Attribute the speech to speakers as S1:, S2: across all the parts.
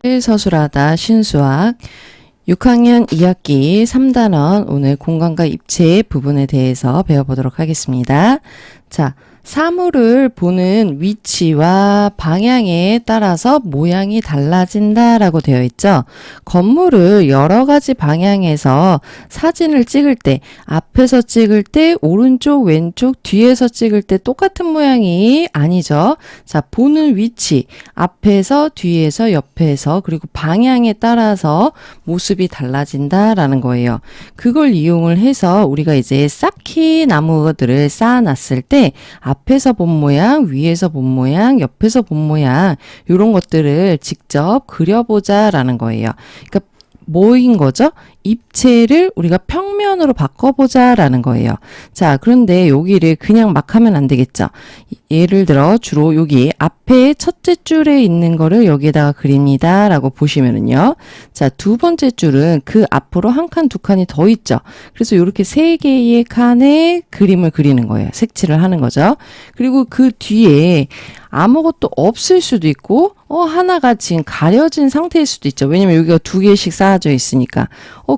S1: 서술하다 신수학 6학년 2학기 3단원 오늘 공간과 입체 부분에 대해서 배워보도록 하겠습니다. 자, 사물을 보는 위치와 방향에 따라서 모양이 달라진다라고 되어 있죠. 건물을 여러 가지 방향에서 사진을 찍을 때, 앞에서 찍을 때, 오른쪽, 왼쪽, 뒤에서 찍을 때 똑같은 모양이 아니죠. 자, 보는 위치, 앞에서, 뒤에서, 옆에서, 그리고 방향에 따라서 모습이 달라진다라는 거예요. 그걸 이용을 해서 우리가 이제 쌓기 나무들을 쌓아놨을 때 앞에서 본 모양, 위에서 본 모양, 옆에서 본 모양 이런 것들을 직접 그려보자 라는 거예요. 그러니까 뭐인 거죠? 입체를 우리가 평면으로 바꿔보자 라는 거예요. 자, 그런데 여기를 그냥 막 하면 안 되겠죠. 예를 들어 주로 여기 앞에 첫째 줄에 있는 거를 여기에다가 그립니다 라고 보시면은요. 자, 두 번째 줄은 그 앞으로 한 칸, 두 칸이 더 있죠. 그래서 이렇게 세 개의 칸에 그림을 그리는 거예요. 색칠을 하는 거죠. 그리고 그 뒤에 아무것도 없을 수도 있고 하나가 지금 가려진 상태일 수도 있죠. 왜냐면 여기가 두 개씩 쌓아져 있으니까.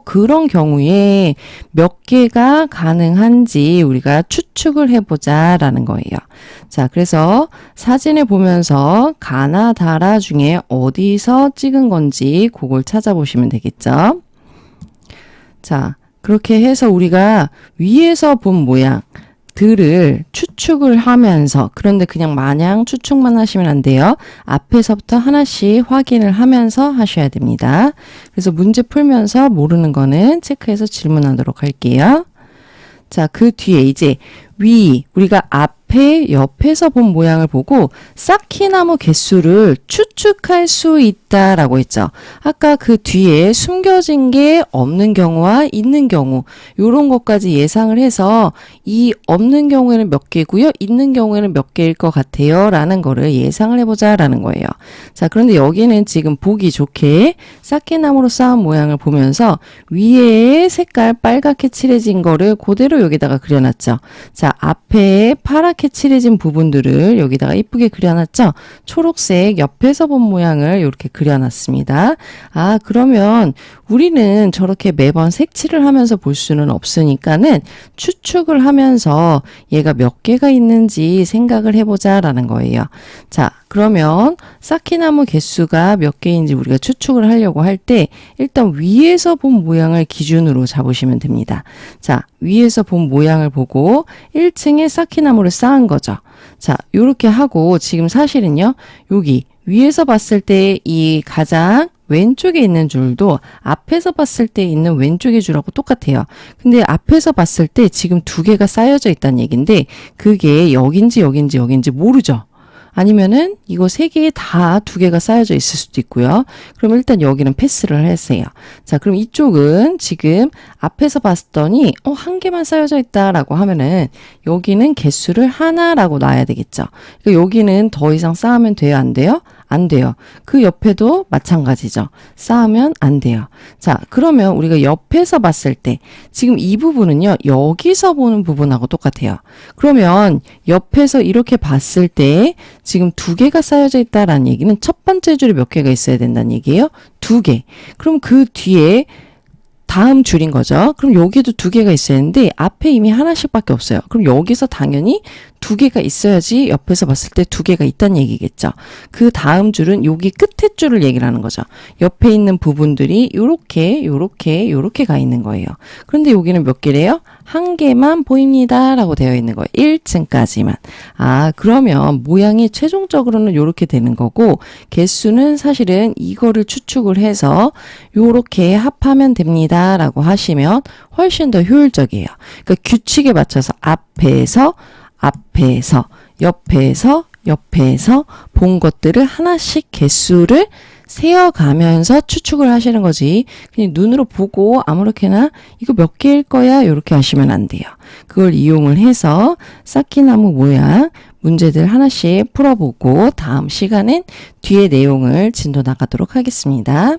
S1: 그런 경우에 몇 개가 가능한지 우리가 추측을 해보자 라는 거예요. 자, 그래서 사진을 보면서 가나 다라 중에 어디서 찍은 건지 그걸 찾아보시면 되겠죠. 자, 그렇게 해서 우리가 위에서 본 모양 들을 추측을 하면서, 그런데 그냥 마냥 추측만 하시면 안 돼요. 앞에서부터 하나씩 확인을 하면서 하셔야 됩니다. 그래서 문제 풀면서 모르는 거는 체크해서 질문하도록 할게요. 자, 그 뒤에 이제 우리가 앞에, 옆에서 본 모양을 보고 쌓기나무 개수를 추측할 수 있다라고 했죠. 아까 그 뒤에 숨겨진 게 없는 경우와 있는 경우 이런 것까지 예상을 해서 이 없는 경우에는 몇 개고요, 있는 경우에는 몇 개일 것 같아요 라는 거를 예상을 해보자 라는 거예요. 자, 그런데 여기는 지금 보기 좋게 쌓기나무로 쌓은 모양을 보면서 위에 색깔 빨갛게 칠해진 거를 그대로 여기다가 그려놨죠. 자, 앞에 파랗게 칠해진 부분들을 여기다가 이쁘게 그려놨죠. 초록색 옆에서 본 모양을 이렇게 그려놨습니다. 아, 그러면 우리는 저렇게 매번 색칠을 하면서 볼 수는 없으니까는 추측을 하면서 얘가 몇 개가 있는지 생각을 해보자 라는 거예요. 자, 그러면 쌓기나무 개수가 몇 개인지 우리가 추측을 하려고 할 때 일단 위에서 본 모양을 기준으로 잡으시면 됩니다. 자, 위에서 본 모양을 보고 1층에 쌓기나무를 쌓은 거죠. 자, 요렇게 하고 지금 사실은요, 여기 위에서 봤을 때 이 가장 왼쪽에 있는 줄도 앞에서 봤을 때 있는 왼쪽의 줄하고 똑같아요. 근데 앞에서 봤을 때 지금 두 개가 쌓여져 있다는 얘기인데 그게 여긴지 모르죠. 아니면은 이거 세 개에 다 두 개가 쌓여져 있을 수도 있고요. 그럼 일단 여기는 패스를 했어요. 자, 그럼 이쪽은 지금 앞에서 봤더니 한 개만 쌓여져 있다라고 하면은 여기는 개수를 하나라고 놔야 되겠죠. 그러니까 여기는 더 이상 쌓으면 돼요, 안 돼요? 안 돼요. 그 옆에도 마찬가지죠. 쌓으면 안 돼요. 자, 그러면 우리가 옆에서 봤을 때 지금 이 부분은요, 여기서 보는 부분하고 똑같아요. 그러면 옆에서 이렇게 봤을 때 지금 두 개가 쌓여져 있다라는 얘기는 첫 번째 줄에 몇 개가 있어야 된다는 얘기예요? 두 개. 그럼 그 뒤에 다음 줄인 거죠. 그럼 여기도 두 개가 있어야 하는데 앞에 이미 하나씩밖에 없어요. 그럼 여기서 당연히 두 개가 있어야지 옆에서 봤을 때 두 개가 있다는 얘기겠죠. 그 다음 줄은 여기 끝에 줄을 얘기를 하는 거죠. 옆에 있는 부분들이 요렇게 가 있는 거예요. 그런데 여기는 몇 개래요? 한 개만 보입니다 라고 되어 있는 거예요. 1층까지만. 아, 그러면 모양이 최종적으로는 요렇게 되는 거고 개수는 사실은 이거를 추측을 해서 요렇게 합하면 됩니다 라고 하시면 훨씬 더 효율적이에요. 그러니까 규칙에 맞춰서 앞에서 옆에서 본 것들을 하나씩 개수를 세어가면서 추측을 하시는 거지. 그냥 눈으로 보고 아무렇게나 이거 몇 개일 거야 이렇게 하시면 안 돼요. 그걸 이용을 해서 쌓기나무 모양 문제들 하나씩 풀어보고 다음 시간엔 뒤에 내용을 진도 나가도록 하겠습니다.